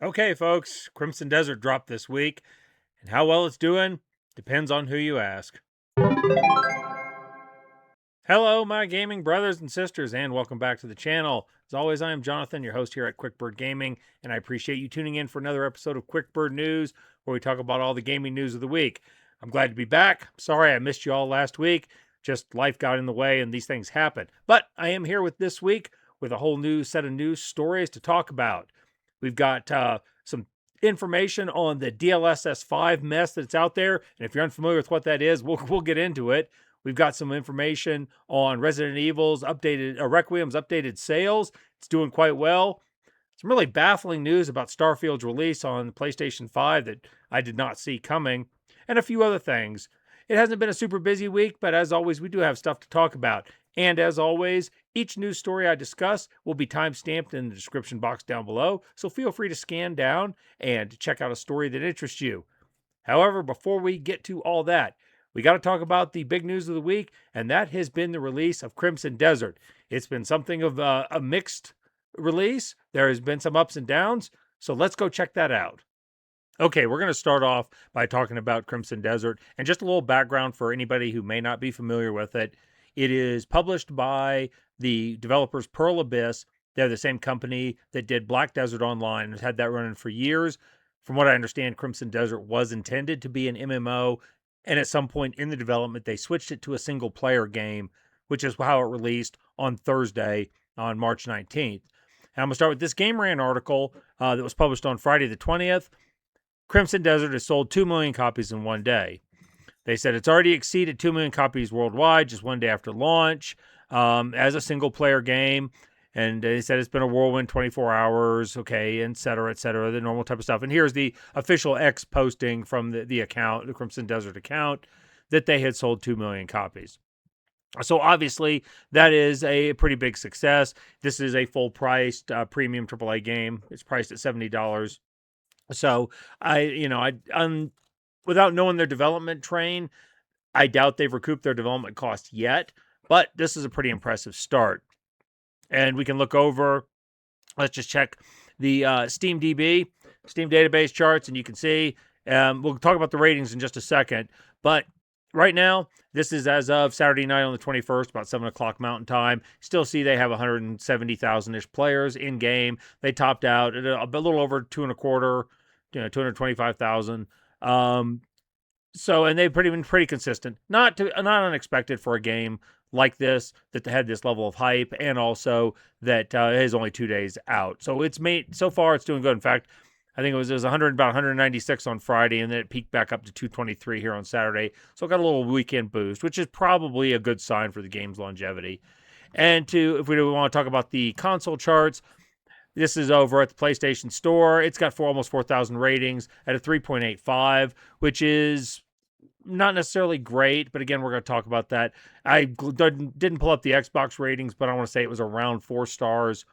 Okay, folks, Crimson Desert dropped this week, and how well it's doing depends on who you ask. Hello, my gaming brothers and sisters, and welcome back to the channel. As always, I am Jonathan, your host here at QuickBird Gaming, and I appreciate you tuning in for another episode of QuickBird News, where we talk about all the gaming news of the week. I'm glad to be back. Sorry I missed you all last week. Just life got in the way, and these things happen. But I am here with this week with a whole new set of news stories to talk about. We've got some information on the DLSS 5 mess that's out there, and if you're unfamiliar with what that is, we'll get into it. We've got some information on Resident Evil's Requiem's updated sales. It's doing quite well. Some really baffling news about Starfield's release on PlayStation 5 that I did not see coming, and a few other things. It hasn't been a super busy week, but as always, we do have stuff to talk about. And as always, each news story I discuss will be time-stamped in the description box down below, so feel free to scan down and check out a story that interests you. However, before we get to all that, we got to talk about the big news of the week, and that has been the release of Crimson Desert. It's been something of a mixed release. There has been some ups and downs, so let's go check that out. Okay, we're going to start off by talking about Crimson Desert, and just a little background for anybody who may not be familiar with it. It is published by the developers Pearl Abyss. They're the same company that did Black Desert Online and has had that running for years. From what I understand, Crimson Desert was intended to be an MMO, and at some point in the development, they switched it to a single-player game, which is how it released on Thursday, on March 19th. And I'm going to start with this Game Ran article that was published on Friday the 20th. Crimson Desert has sold 2 million copies in one day. They said it's already exceeded 2 million copies worldwide just one day after launch as a single-player game. And they said it's been a whirlwind 24 hours, okay, et cetera, the normal type of stuff. And here's the official X posting from the account, the Crimson Desert account, that they had sold 2 million copies. So obviously, that is a pretty big success. This is a full-priced premium AAA game. It's priced at $70. So without knowing their development train, I doubt they've recouped their development costs yet, but this is a pretty impressive start. And we can look over, let's just check the Steam database charts, and you can see, we'll talk about the ratings in just a second, but right now, this is as of Saturday night on the 21st, about 7 o'clock Mountain Time. Still see they have 170,000-ish players in-game. They topped out at a little over 225,000. And they've been pretty consistent. Not unexpected for a game like this that had this level of hype, and also that is only 2 days out. So so far it's doing good. In fact, I think it was about 196 on Friday, and then it peaked back up to 223 here on Saturday. So it got a little weekend boost, which is probably a good sign for the game's longevity. And if we want to talk about the console charts, this is over at the PlayStation Store. It's got almost 4,000 ratings at a 3.85, which is not necessarily great, but again, we're going to talk about that. I didn't pull up the Xbox ratings, but I want to say it was around 4 stars,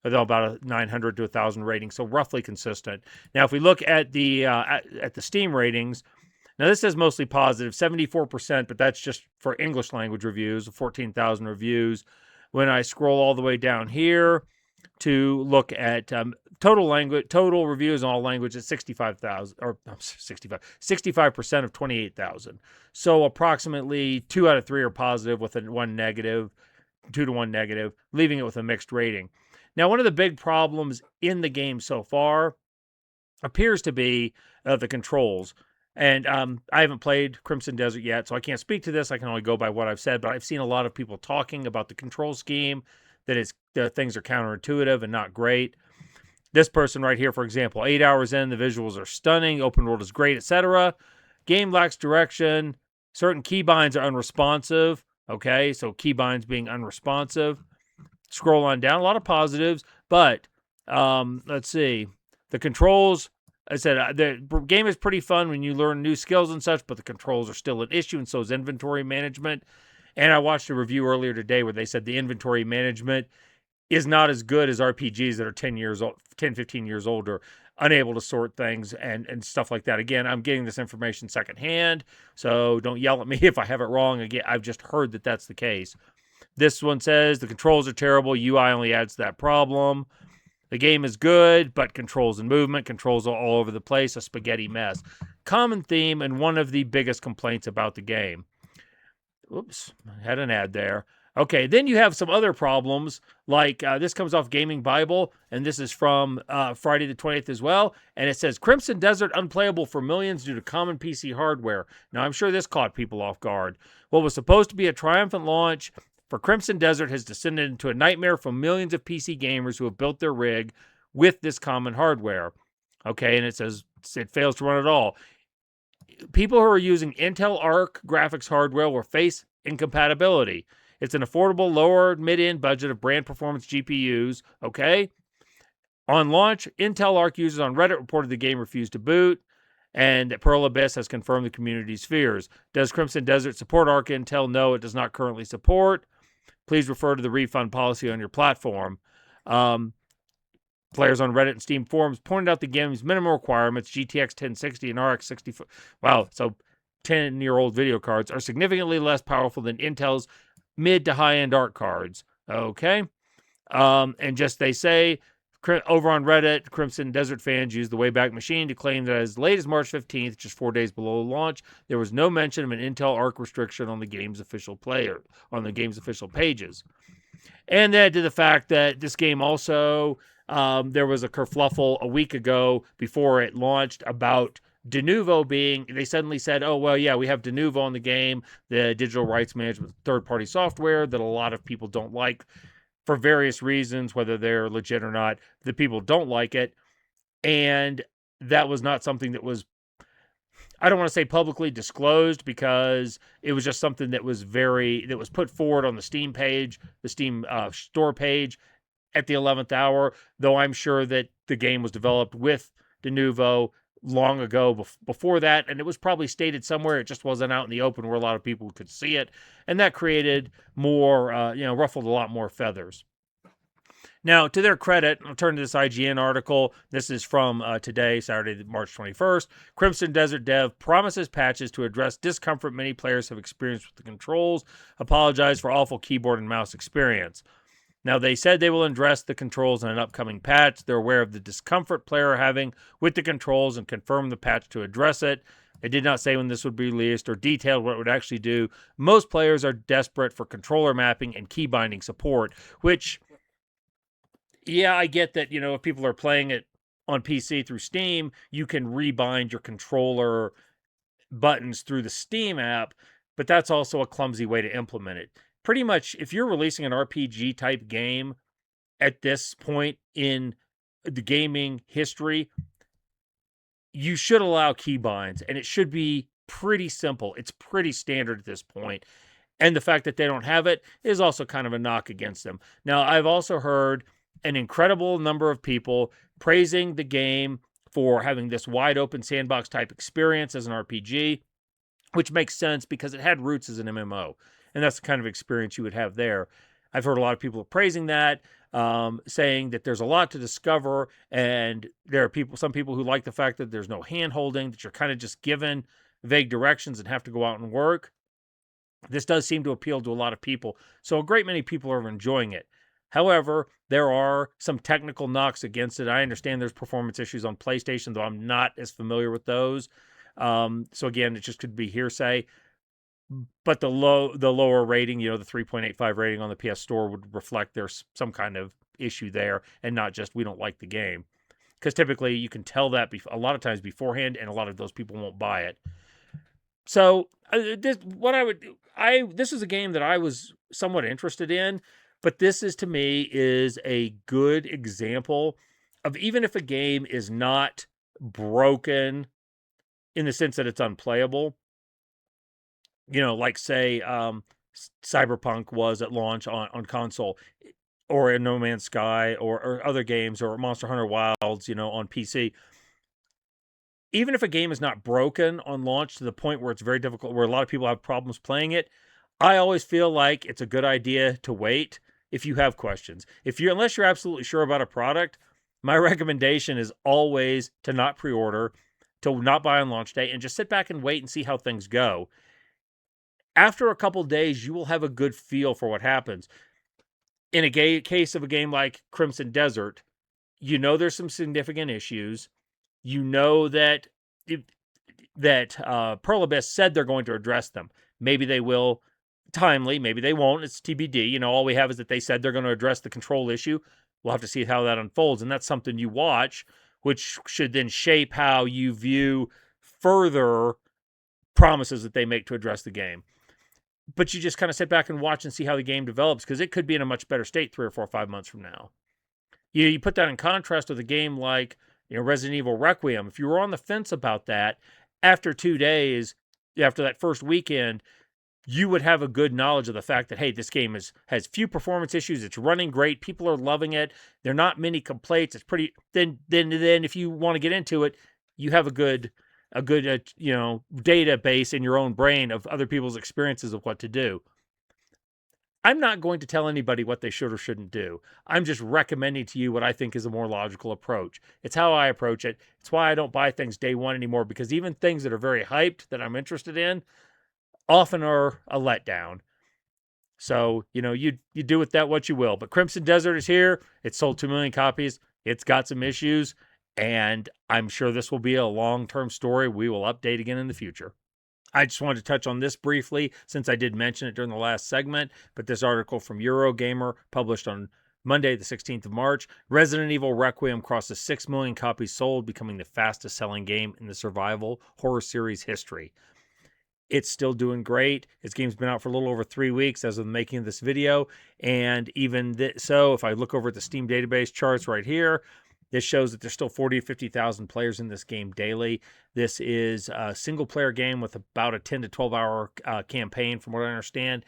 about a 900 to 1,000 rating, so roughly consistent. Now, if we look at the Steam ratings, now this is mostly positive, 74%, but that's just for English language reviews, 14,000 reviews. When I scroll all the way down here to look at total reviews in all languages, 65,000, or 65% of 28,000. So approximately 2 out of 3 are positive with a 1 negative, 2 to 1 negative, leaving it with a mixed rating. Now, one of the big problems in the game so far appears to be the controls. And I haven't played Crimson Desert yet, so I can't speak to this. I can only go by what I've said, but I've seen a lot of people talking about the control scheme, that things are counterintuitive and not great. This person right here, for example, 8 hours in, the visuals are stunning, open world is great, etc. Game lacks direction. Certain keybinds are unresponsive. Okay, so keybinds being unresponsive. Scroll on down, a lot of positives, but let's see. The controls, I said, the game is pretty fun when you learn new skills and such, but the controls are still an issue, and so is inventory management. And I watched a review earlier today where they said the inventory management is not as good as RPGs that are 10, 15 years older, unable to sort things and stuff like that. Again, I'm getting this information secondhand, so don't yell at me if I have it wrong. Again, I've just heard that that's the case. This one says the controls are terrible. UI only adds to that problem. The game is good, but controls and movement, controls are all over the place, a spaghetti mess. Common theme and one of the biggest complaints about the game. Oops, I had an ad there. Okay, then you have some other problems, like this comes off Gaming Bible, and this is from Friday the 20th as well, and it says, Crimson Desert unplayable for millions due to common PC hardware. Now, I'm sure this caught people off guard. What was supposed to be a triumphant launch for Crimson Desert has descended into a nightmare for millions of PC gamers who have built their rig with this common hardware. Okay, and it says it fails to run at all. People who are using Intel Arc graphics hardware will face incompatibility. It's an affordable, lower mid-end budget of brand performance GPUs, okay? On launch, Intel Arc users on Reddit reported the game refused to boot, and Pearl Abyss has confirmed the community's fears. Does Crimson Desert support Arc Intel? No, it does not currently support. Please refer to the refund policy on your platform. Players on Reddit and Steam forums pointed out the game's minimum requirements, GTX 1060 and RX 60. Wow, so 10-year-old video cards are significantly less powerful than Intel's mid to high-end ARC cards. Okay. And just they say, over on Reddit, Crimson Desert fans used the Wayback Machine to claim that as late as March 15th, just 4 days below launch, there was no mention of an Intel Arc restriction on the game's official pages. And that to the fact that this game also, there was a kerfluffle a week ago before it launched about Denuvo being, they suddenly said, oh, well, yeah, we have Denuvo on the game, the digital rights management third-party software that a lot of people don't like for various reasons, whether they're legit or not. The people don't like it. And that was not something that was, I don't want to say publicly disclosed, because it was just something that was put forward on the Steam page, the Steam store page at the 11th hour, though I'm sure that the game was developed with Denuvo long ago before that, and it was probably stated somewhere. It just wasn't out in the open where a lot of people could see it, and that created more, ruffled a lot more feathers. Now, to their credit, I'll turn to this IGN article. This is from today, Saturday, March 21st. Crimson Desert dev promises patches to address discomfort many players have experienced with the controls. Apologize for awful keyboard and mouse experience. Now, they said they will address the controls in an upcoming patch. They're aware of the discomfort player having with the controls and confirmed the patch to address it. They did not say when this would be released or detailed what it would actually do. Most players are desperate for controller mapping and key binding support, which, yeah, I get that, if people are playing it on PC through Steam, you can rebind your controller buttons through the Steam app, but that's also a clumsy way to implement it. Pretty much, if you're releasing an RPG type game at this point in the gaming history, you should allow keybinds, and it should be pretty simple. It's pretty standard at this point. And the fact that they don't have it is also kind of a knock against them. Now, I've also heard an incredible number of people praising the game for having this wide open sandbox type experience as an RPG, which makes sense because it had roots as an MMO. And that's the kind of experience you would have there. I've heard a lot of people praising that, saying that there's a lot to discover, and there are some people who like the fact that there's no hand-holding, that you're kind of just given vague directions and have to go out and work. This does seem to appeal to a lot of people, so a great many people are enjoying it. However, there are some technical knocks against it. I understand there's performance issues on PlayStation, though I'm not as familiar with those. So again, it just could be hearsay. But the lower rating, the 3.85 rating on the PS Store would reflect there's some kind of issue there, and not just we don't like the game. Because typically you can tell that a lot of times beforehand, and a lot of those people won't buy it. So this is a game that I was somewhat interested in, but this is, to me, is a good example of, even if a game is not broken in the sense that it's unplayable, like say Cyberpunk was at launch on console, or in No Man's Sky, or other games, or Monster Hunter Wilds, on PC. Even if a game is not broken on launch to the point where it's very difficult, where a lot of people have problems playing it, I always feel like it's a good idea to wait if you have questions. Unless you're absolutely sure about a product, my recommendation is always to not pre-order, to not buy on launch day, and just sit back and wait and see how things go. After a couple days, you will have a good feel for what happens. In a case of a game like Crimson Desert, you know there's some significant issues. You know that Pearl Abyss said they're going to address them. Maybe they will timely, maybe they won't. It's TBD. You know, all we have is that they said they're going to address the control issue. We'll have to see how that unfolds, and that's something you watch, which should then shape how you view further promises that they make to address the game. But you just kind of sit back and watch and see how the game develops, because it could be in a much better state 3 or 4 or 5 months from now. You put that in contrast with a game like, you know, Resident Evil Requiem. If you were on the fence about that, after 2 days, after that first weekend, you would have a good knowledge of the fact that, hey, this game has few performance issues. It's running great. People are loving it. There are not many complaints. It's pretty. Then if you want to get into it, you have a good database in your own brain of other people's experiences of what to do. I'm not going to tell anybody what they should or shouldn't do. I'm just recommending to you what I think is a more logical approach. It's how I approach it. It's why I don't buy things day one anymore, because even things that are very hyped that I'm interested in often are a letdown. So, you know, you do with that what you will. But Crimson Desert is here. It's sold 2 million copies. It's got some issues, and I'm sure this will be a long-term story we will update again in the future. I just wanted to touch on this briefly since I did mention it during the last segment, but this article from Eurogamer, published on Monday, the 16th of March, Resident Evil Requiem crosses 6 million copies sold, becoming the fastest selling game in the survival horror series history. It's still doing great. This game's been out for a little over 3 weeks as of making of this video, and even so, if I look over at the Steam database charts right here, this shows that there's still 40 to 50,000 players in this game daily. This is a single-player game with about a 10 to 12-hour campaign, from what I understand.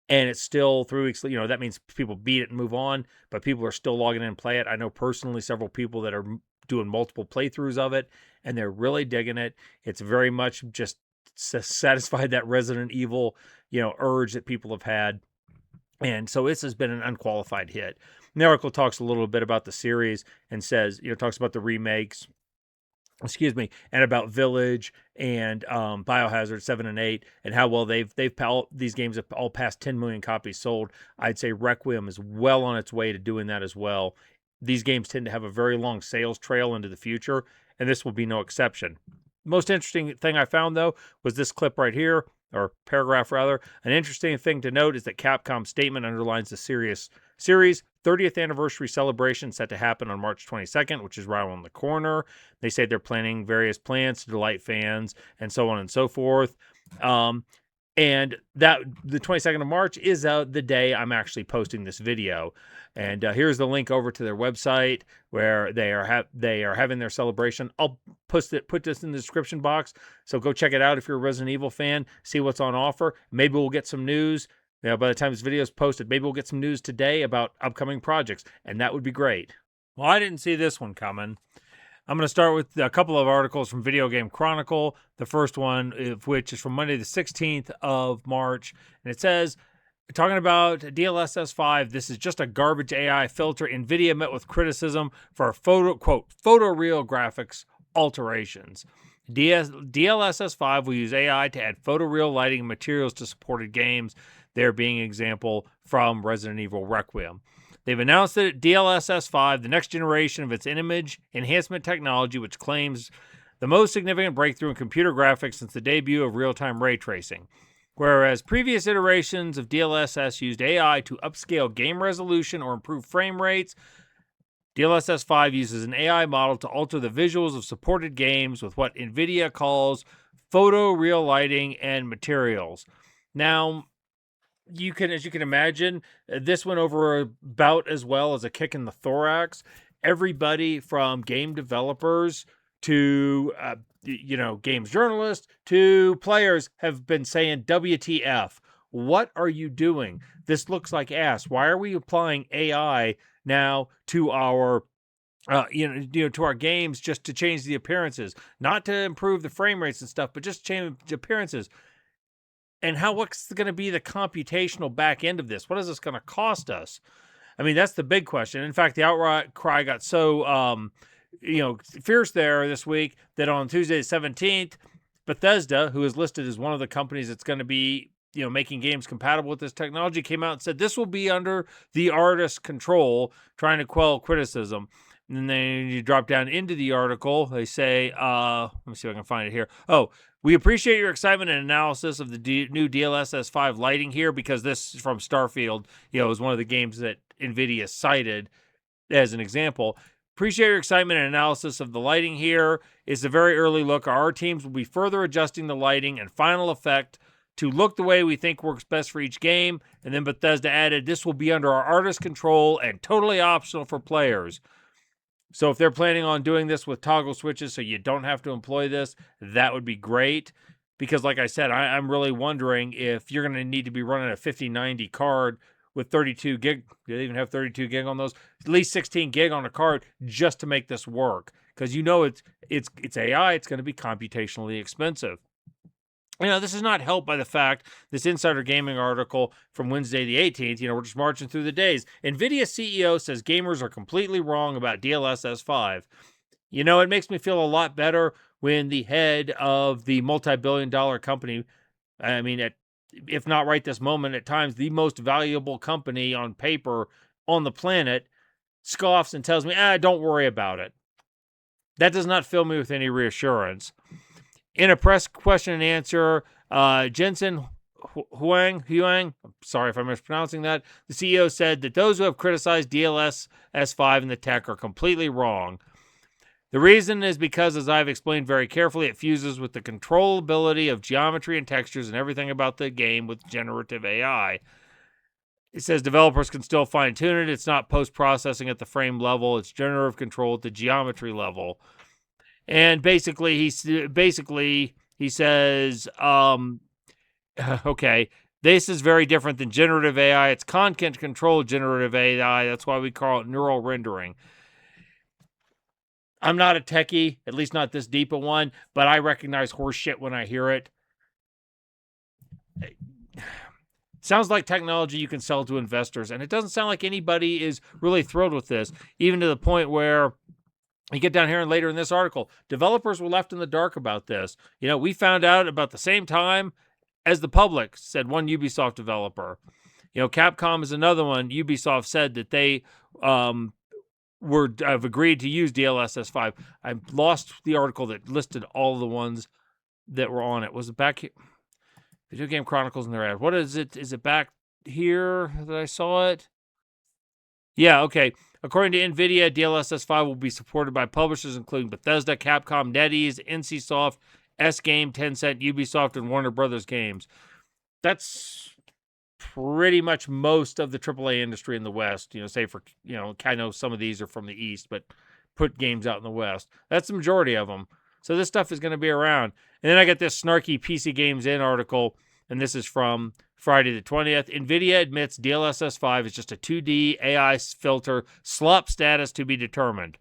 And it's still 3 weeks. You know, that means people beat it and move on, but people are still logging in and play it. I know personally several people that are doing multiple playthroughs of it, and they're really digging it. It's very much just satisfied that Resident Evil, urge that people have had. And so this has been an unqualified hit. And the article talks a little bit about the series and says, talks about the remakes, and about Village and Biohazard 7 and 8, and how well these games have all passed 10 million copies sold. I'd say Requiem is well on its way to doing that as well. These games tend to have a very long sales trail into the future, and this will be no exception. Most interesting thing I found, though, was this clip right here, or paragraph rather. An interesting thing to note is that Capcom's statement underlines the series 30th anniversary celebration set to happen on March 22nd, which is right around the corner. They say they're planning various plans to delight fans and so on and so forth. And that the 22nd of March is the day I'm actually posting this video. And here's the link over to their website where they are having their celebration. I'll put this in the description box, so go check it out if you're a Resident Evil fan. See what's on offer. Maybe we'll get some news. By the time this video is posted, maybe we'll get some news today about upcoming projects, and that would be great. Well, I didn't see this one coming. I'm going to start with a couple of articles from Video Game Chronicle, the first one of which is from Monday the 16th of March, and it says, talking about DLSS 5, this is just a garbage AI filter. Nvidia met with criticism for photoreal graphics alterations. DLSS 5 will use AI to add photoreal lighting and materials to supported games, there being an example from Resident Evil Requiem. They've announced that DLSS 5, the next generation of its image enhancement technology, which claims the most significant breakthrough in computer graphics since the debut of real-time ray tracing. Whereas previous iterations of DLSS used AI to upscale game resolution or improve frame rates, DLSS 5 uses an AI model to alter the visuals of supported games with what Nvidia calls photoreal lighting and materials. Now, as you can imagine, this went over about as well as a kick in the thorax. Everybody from game developers to games journalists to players have been saying, WTF, what are you doing? This looks like ass. Why are we applying AI now to our to our games just to change the appearances, not to improve the frame rates and stuff, but just change the appearances? And what's going to be the computational back end of this? What is this going to cost us? I mean, that's the big question. In fact, the outcry got so fierce there this week that on Tuesday the 17th, Bethesda, who is listed as one of the companies that's going to be making games compatible with this technology, came out and said this will be under the artist's control, trying to quell criticism. And then you drop down into the article. They say, let me see if I can find it here. Oh, we appreciate your excitement and analysis of the new DLSS 5 lighting here, because this is from Starfield, is one of the games that Nvidia cited as an example. Appreciate your excitement and analysis of the lighting here. It's a very early look. Our teams will be further adjusting the lighting and final effect to look the way we think works best for each game. And then Bethesda added, this will be under our artist control and totally optional for players. So if they're planning on doing this with toggle switches so you don't have to employ this, that would be great. Because like I said, I'm really wondering if you're going to need to be running a 5090 card with 32 gig. Do they even have 32 gig on those? At least 16 gig on a card just to make this work. Because it's AI, it's going to be computationally expensive. This is not helped by the fact, this Insider Gaming article from Wednesday the 18th, we're just marching through the days. Nvidia CEO says gamers are completely wrong about DLSS 5. It makes me feel a lot better when the head of the multi-billion-dollar company, if not right this moment, at times the most valuable company on paper on the planet, scoffs and tells me, don't worry about it. That does not fill me with any reassurance. In a press question and answer, Jensen Huang, I'm sorry if I'm mispronouncing that, the CEO said that those who have criticized DLSS 5 in the tech are completely wrong. The reason is because, as I've explained very carefully, it fuses with the controllability of geometry and textures and everything about the game with generative AI. It says developers can still fine-tune it. It's not post-processing at the frame level. It's generative control at the geometry level. And basically, he says, okay, this is very different than generative AI. It's content-controlled generative AI. That's why we call it neural rendering. I'm not a techie, at least not this deep a one, but I recognize horse shit when I hear it. Sounds like technology you can sell to investors, and it doesn't sound like anybody is really thrilled with this, even to the point where you get down here and later in this article, developers were left in the dark about this. We found out about the same time as the public, said one Ubisoft developer. Capcom is another one. Ubisoft said that they have agreed to use DLSS 5. I lost the article that listed all the ones that were on it. Was it back here? Video Game Chronicles in their ad. What is it? Is it back here that I saw it? Yeah, okay. According to Nvidia, DLSS 5 will be supported by publishers including Bethesda, Capcom, NetEase, NCSoft, S-Game, Tencent, Ubisoft, and Warner Brothers Games. That's pretty much most of the AAA industry in the West. Say for, I know some of these are from the East, but put games out in the West. That's the majority of them. So this stuff is going to be around. And then I get this snarky PC Games In article, and this is from Friday the 20th. Nvidia admits DLSS 5 is just a 2D AI filter, slop status to be determined.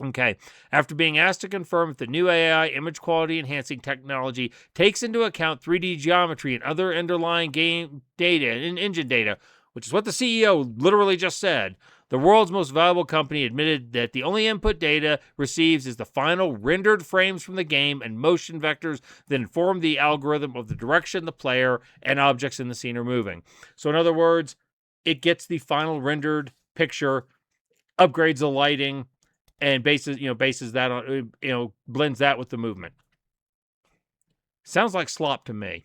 Okay, after being asked to confirm if the new AI image quality enhancing technology takes into account 3D geometry and other underlying game data and engine data, which is what the CEO literally just said, the world's most valuable company admitted that the only input data receives is the final rendered frames from the game and motion vectors that inform the algorithm of the direction the player and objects in the scene are moving. So in other words, it gets the final rendered picture, upgrades the lighting, and bases that on, blends that with the movement. Sounds like slop to me.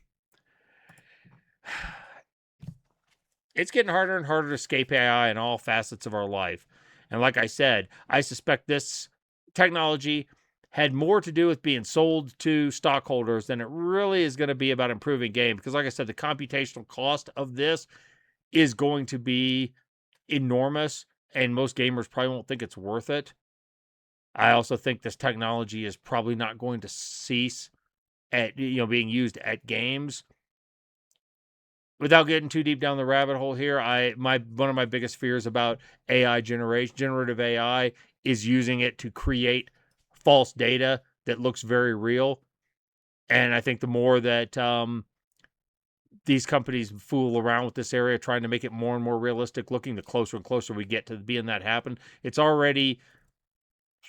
It's getting harder and harder to escape AI in all facets of our life. And like I said, I suspect this technology had more to do with being sold to stockholders than it really is going to be about improving game. Because like I said, the computational cost of this is going to be enormous, and most gamers probably won't think it's worth it. I also think this technology is probably not going to cease at being used at games. Without getting too deep down the rabbit hole here, one of my biggest fears about AI generative AI is using it to create false data that looks very real. And I think the more that these companies fool around with this area, trying to make it more and more realistic looking, the closer and closer we get to being that happen. It's already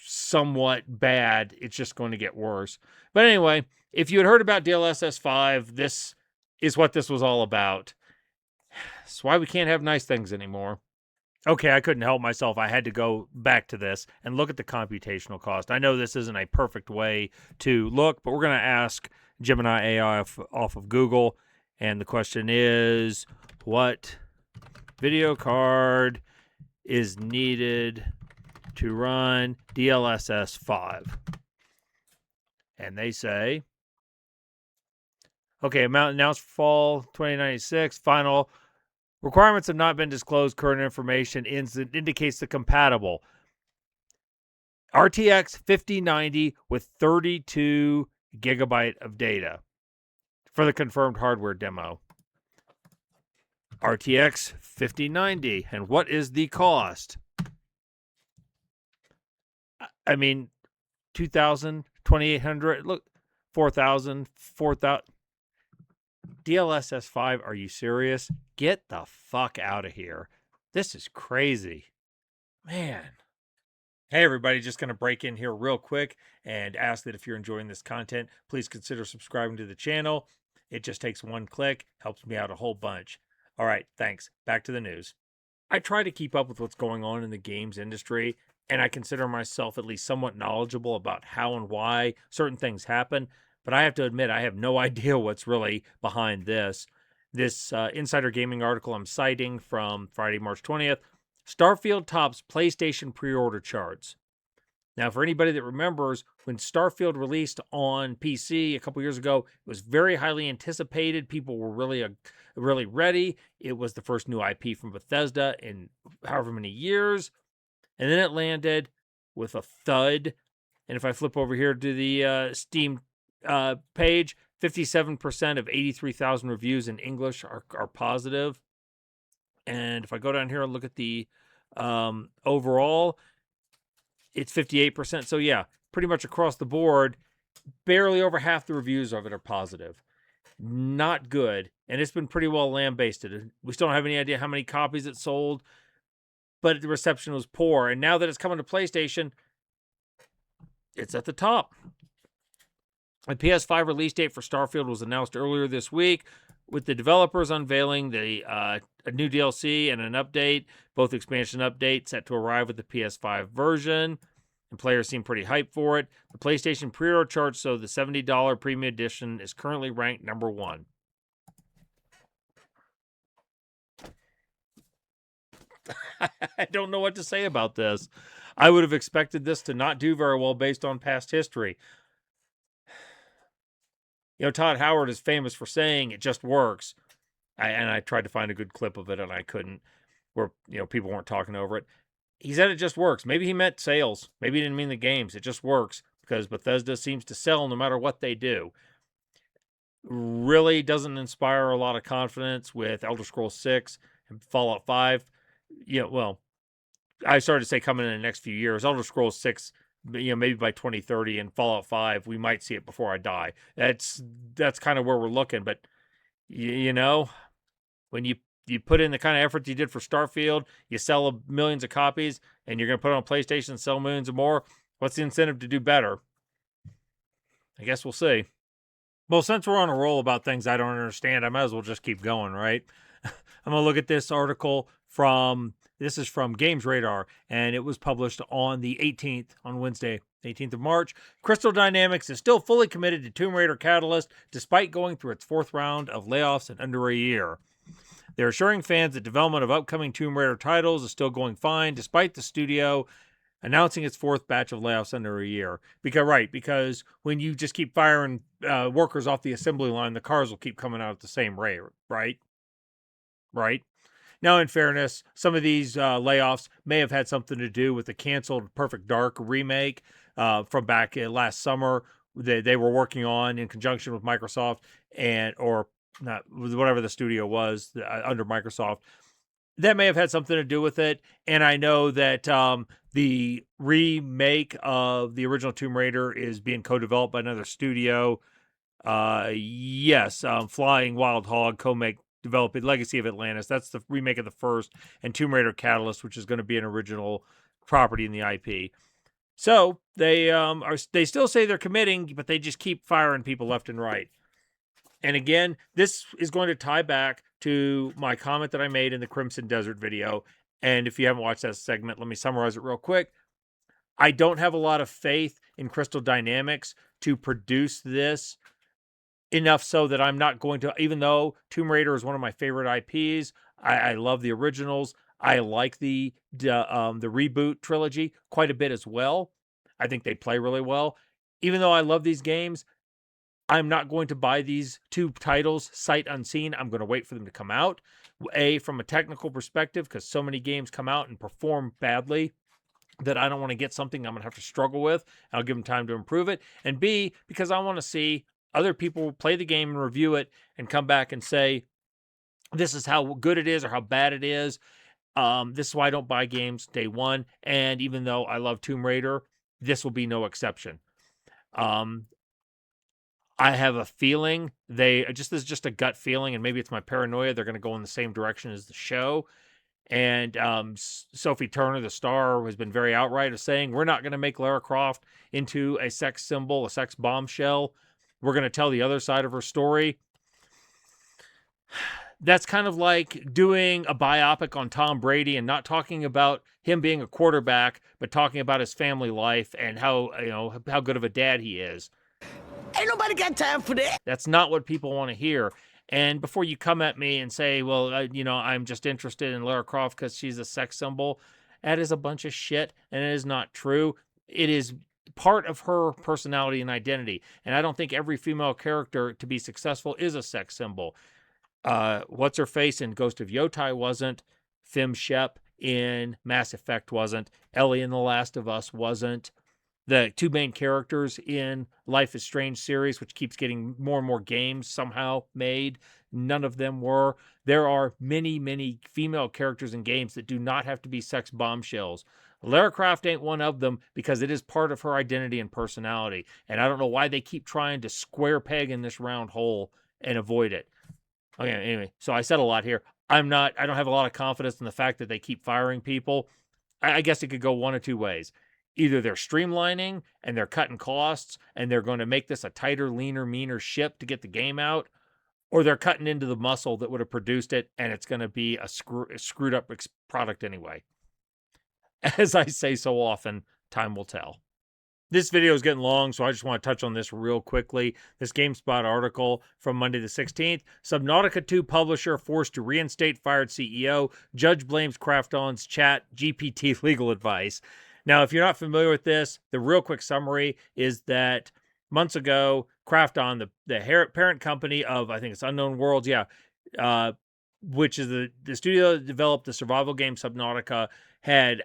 somewhat bad. It's just going to get worse. But anyway, if you had heard about DLSS 5, this is what this was all about. It's why we can't have nice things anymore. Okay, I couldn't help myself. I had to go back to this and look at the computational cost. I know this isn't a perfect way to look, but we're going to ask Gemini AI off of Google. And the question is, what video card is needed to run DLSS 5? And they say, okay, amount announced for fall 2096, final requirements have not been disclosed. Current information indicates the compatible RTX 5090 with 32 gigabyte of data for the confirmed hardware demo. RTX 5090. And what is the cost? I mean, 2,000, 2,800, look, 4,000, 4,000. DLSS 5, are you serious? Get the fuck out of here. This is crazy. Man. Hey, everybody, just going to break in here real quick and ask that if you're enjoying this content, please consider subscribing to the channel. It just takes one click, helps me out a whole bunch. All right, thanks. Back to the news. I try to keep up with what's going on in the games industry, and I consider myself at least somewhat knowledgeable about how and why certain things happen, but I have to admit I have no idea what's really behind this. This Insider Gaming article I'm citing from Friday, March 20th, Starfield tops PlayStation pre-order charts. Now, for anybody that remembers, when Starfield released on PC a couple years ago, it was very highly anticipated. People were really ready. It was the first new IP from Bethesda in however many years. And then it landed with a thud. And if I flip over here to the Steam page, 57% of 83,000 reviews in English are positive. And if I go down here and look at the overall, it's 58%. So yeah, pretty much across the board, barely over half the reviews of it are positive. Not good. And it's been pretty well lambasted. We still don't have any idea how many copies it sold, but the reception was poor. And now that it's coming to PlayStation, it's at the top. A PS5 release date for Starfield was announced earlier this week, with the developers unveiling a new DLC and an update, both expansion updates set to arrive with the PS5 version. And players seem pretty hyped for it. The PlayStation pre-order chart, so the $70 premium edition is currently ranked number 1. I don't know what to say about this. I would have expected this to not do very well based on past history. You know, Todd Howard is famous for saying it just works. I tried to find a good clip of it and I couldn't, where, you know, people weren't talking over it. He said it just works. Maybe he meant sales. Maybe he didn't mean the games. It just works because Bethesda seems to sell no matter what they do. Really doesn't inspire a lot of confidence with Elder Scrolls 6 and Fallout 5. You know, well, I started to say coming in the next few years. Elder Scrolls 6, you know, maybe by 2030, and Fallout 5, we might see it before I die. That's kind of where we're looking. But, you know, when you put in the kind of effort you did for Starfield, you sell millions of copies, and you're going to put it on PlayStation and sell millions of more, what's the incentive to do better? I guess we'll see. Well, since we're on a roll about things I don't understand, I might as well just keep going, right? I'm going to look at this article this is from Games Radar, and it was published on the 18th, on Wednesday, 18th of March. Crystal Dynamics is still fully committed to Tomb Raider Catalyst, despite going through its 4th round of layoffs in under a year. They're assuring fans that development of upcoming Tomb Raider titles is still going fine, despite the studio announcing its 4th batch of layoffs under a year. Because when you just keep firing workers off the assembly line, the cars will keep coming out at the same rate, right? Right? Now, in fairness, some of these layoffs may have had something to do with the canceled Perfect Dark remake from back last summer. They were working on in conjunction with Microsoft or not, whatever the studio was under Microsoft. That may have had something to do with it. And I know that the remake of the original Tomb Raider is being co-developed by another studio. Yes, Flying Wild Hog developing Legacy of Atlantis. That's the remake of the first, and Tomb Raider Catalyst, which is going to be an original property in the IP. So they still say they're committing, but they just keep firing people left and right. And again, this is going to tie back to my comment that I made in the Crimson Desert video. And if you haven't watched that segment, let me summarize it real quick. I don't have a lot of faith in Crystal Dynamics to produce this enough so that I'm not going to, even though Tomb Raider is one of my favorite IPs, I love the originals. I like the reboot trilogy quite a bit as well. I think they play really well. Even though I love these games, I'm not going to buy these two titles sight unseen. I'm going to wait for them to come out. From a technical perspective, because so many games come out and perform badly that I don't want to get something I'm going to have to struggle with. I'll give them time to improve it. And B, because I want to see other people play the game and review it and come back and say, this is how good it is or how bad it is. This is why I don't buy games day one. And even though I love Tomb Raider, this will be no exception. I have a feeling this is just a gut feeling, and maybe it's my paranoia. They're going to go in the same direction as the show. And Sophie Turner, the star, has been very outright of saying, we're not going to make Lara Croft into a sex symbol, a sex bombshell. We're going to tell the other side of her story. That's kind of like doing a biopic on Tom Brady and not talking about him being a quarterback, but talking about his family life and how good of a dad he is. Ain't nobody got time for that. That's not what people want to hear. And before you come at me and say, well, I'm just interested in Lara Croft because she's a sex symbol, that is a bunch of shit, and it is not true. It is part of her personality and identity. And I don't think every female character to be successful is a sex symbol. What's her face in Ghost of Yotai wasn't. Fem Shep in Mass Effect wasn't. Ellie in The Last of Us wasn't. The two main characters in Life is Strange series, which keeps getting more and more games somehow made, none of them were. There are many, many female characters in games that do not have to be sex bombshells. Lara Croft ain't one of them because it is part of her identity and personality. And I don't know why they keep trying to square peg in this round hole and avoid it. Okay, anyway, so I said a lot here. I don't have a lot of confidence in the fact that they keep firing people. I guess it could go one of two ways. Either they're streamlining and they're cutting costs and they're going to make this a tighter, leaner, meaner ship to get the game out, or they're cutting into the muscle that would have produced it and it's going to be a screwed up product anyway. As I say so often, time will tell. This video is getting long, so I just want to touch on this real quickly. This GameSpot article from Monday the 16th. Subnautica 2 publisher forced to reinstate fired CEO. Judge blames Krafton's chat GPT legal advice. Now, if you're not familiar with this, the real quick summary is that months ago, Krafton, the parent company of, I think it's Unknown Worlds, which is the studio that developed the survival game Subnautica, had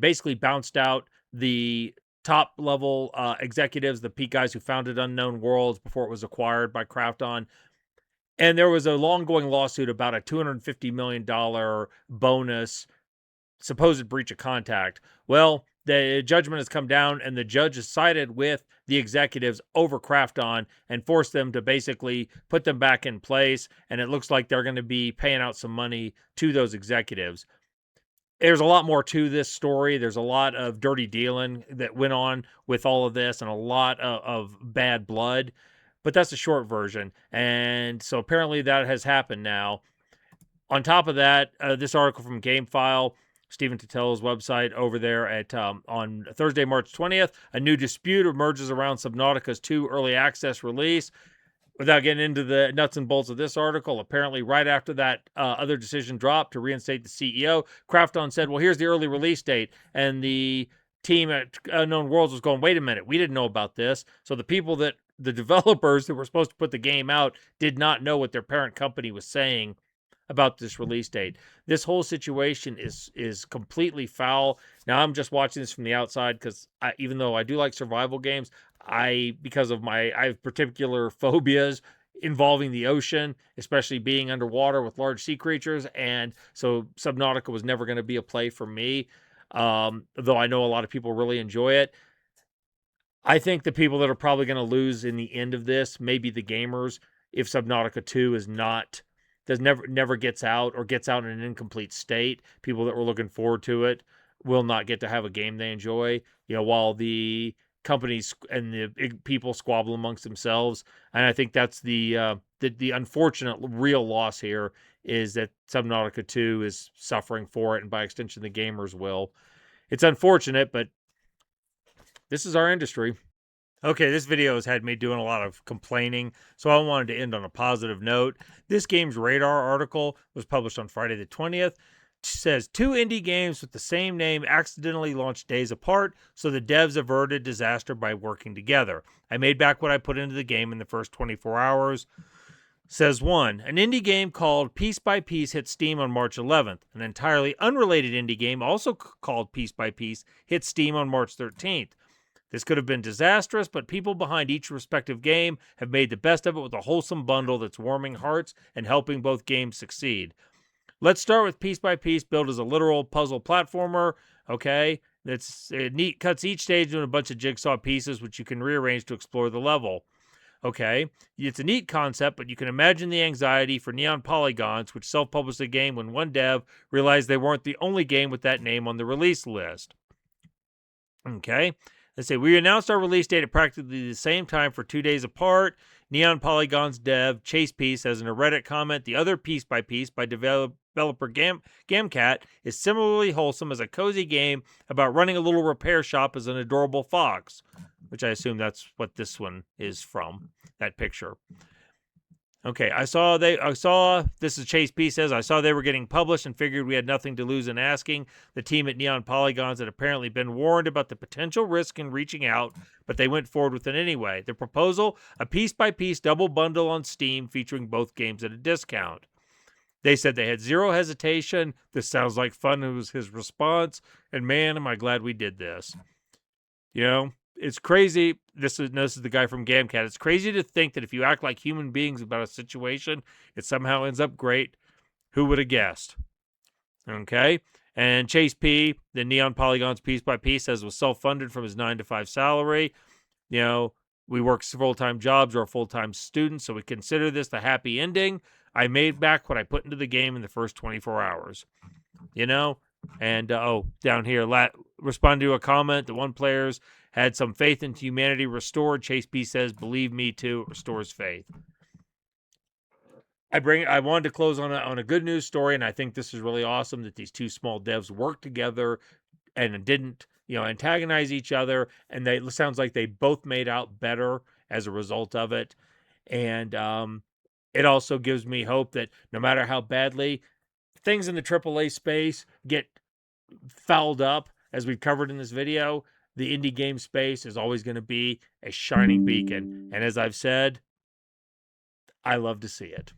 basically bounced out the top level executives, the peak guys who founded Unknown Worlds before it was acquired by Krafton. And there was a long-going lawsuit about a $250 million bonus, supposed breach of contract. Well, the judgment has come down, and the judge has sided with the executives over Krafton and forced them to basically put them back in place. And it looks like they're going to be paying out some money to those executives. There's a lot more to this story. There's a lot of dirty dealing that went on with all of this and a lot of bad blood. But that's a short version. And so apparently that has happened now. On top of that, this article from GameFile, Stephen Tatel's website over there at on Thursday, March 20th, a new dispute emerges around Subnautica's 2 early access release. Without getting into the nuts and bolts of this article, apparently right after that other decision dropped to reinstate the CEO, Krafton said, well, here's the early release date. And the team at Unknown Worlds was going, wait a minute, we didn't know about this. So the developers that were supposed to put the game out did not know what their parent company was saying about this release date. This whole situation is completely foul. Now, I'm just watching this from the outside because even though I do like survival games, I have particular phobias involving the ocean, especially being underwater with large sea creatures, and so Subnautica was never going to be a play for me, though I know a lot of people really enjoy it. I think the people that are probably going to lose in the end of this may be the gamers if Subnautica 2 never gets out or gets out in an incomplete state. People that were looking forward to it will not get to have a game they enjoy. While the companies and the people squabble amongst themselves. And I think that's the unfortunate real loss here, is that Subnautica 2 is suffering for it, and by extension, the gamers will. It's unfortunate, but this is our industry. Okay, this video has had me doing a lot of complaining, so I wanted to end on a positive note. This Game's Radar article was published on Friday the 20th. It says 2 indie games with the same name accidentally launched days apart, so the devs averted disaster by working together. I made back what I put into the game in the first 24 hours. Says 1. An indie game called Piece by Piece hit Steam on March 11th. An entirely unrelated indie game, also called Piece by Piece, hit Steam on March 13th. This could have been disastrous, but people behind each respective game have made the best of it with a wholesome bundle that's warming hearts and helping both games succeed. Let's start with Piece by Piece, billed as a literal puzzle platformer. Okay, it cuts each stage into a bunch of jigsaw pieces, which you can rearrange to explore the level. Okay, it's a neat concept, but you can imagine the anxiety for Neon Polygons, which self-published the game when one dev realized they weren't the only game with that name on the release list. Okay, let's say we announced our release date at practically the same time for 2 days apart. Neon Polygon's dev, Chase Piece, says in a Reddit comment, the other Piece by Piece by developer Gamcat is similarly wholesome as a cozy game about running a little repair shop as an adorable fox, which I assume that's what this one is from, that picture. Okay, this is Chase P says, I saw they were getting published and figured we had nothing to lose in asking. The team at Neon Polygons had apparently been warned about the potential risk in reaching out, but they went forward with it anyway. The proposal, a piece-by-piece double bundle on Steam featuring both games at a discount. They said they had zero hesitation. This sounds like fun, was his response. And man, am I glad we did this. You know, it's crazy. This is the guy from Gamcat. It's crazy to think that if you act like human beings about a situation, it somehow ends up great. Who would have guessed? Okay. And Chase P, the Neon Polygons Piece by Piece, says was self-funded from his 9-to-5 salary. You know, we work full-time jobs or full-time students, so we consider this the happy ending. I made back what I put into the game in the first 24 hours. You know? And, down here, respond to a comment. The one player's had some faith into humanity restored. Chase B says, believe me too, it restores faith. I wanted to close on a good news story, and I think this is really awesome that these two small devs worked together and didn't, antagonize each other. And it sounds like they both made out better as a result of it. And it also gives me hope that no matter how badly things in the AAA space get fouled up, as we've covered in this video, the indie game space is always going to be a shining beacon. And as I've said, I love to see it.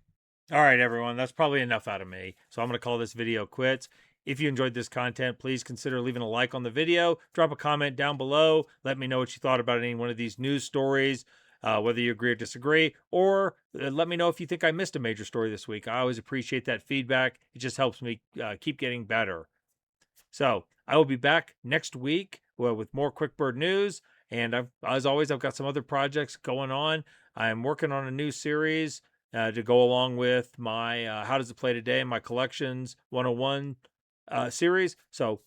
All right, everyone, that's probably enough out of me. So I'm going to call this video quits. If you enjoyed this content, please consider leaving a like on the video. Drop a comment down below. Let me know what you thought about any one of these news stories, whether you agree or disagree, or let me know if you think I missed a major story this week. I always appreciate that feedback. It just helps me keep getting better. So I will be back next week with more QuickBird news. And as always, I've got some other projects going on. I'm working on a new series to go along with my How Does It Play Today, my Collections 101 series. So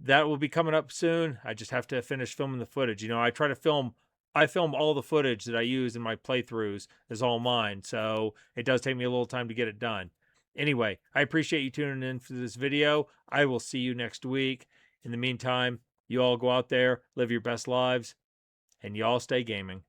that will be coming up soon. I just have to finish filming the footage. I film all the footage that I use in my playthroughs is all mine. So it does take me a little time to get it done. Anyway, I appreciate you tuning in for this video. I will see you next week. In the meantime, you all go out there, live your best lives, and you all stay gaming.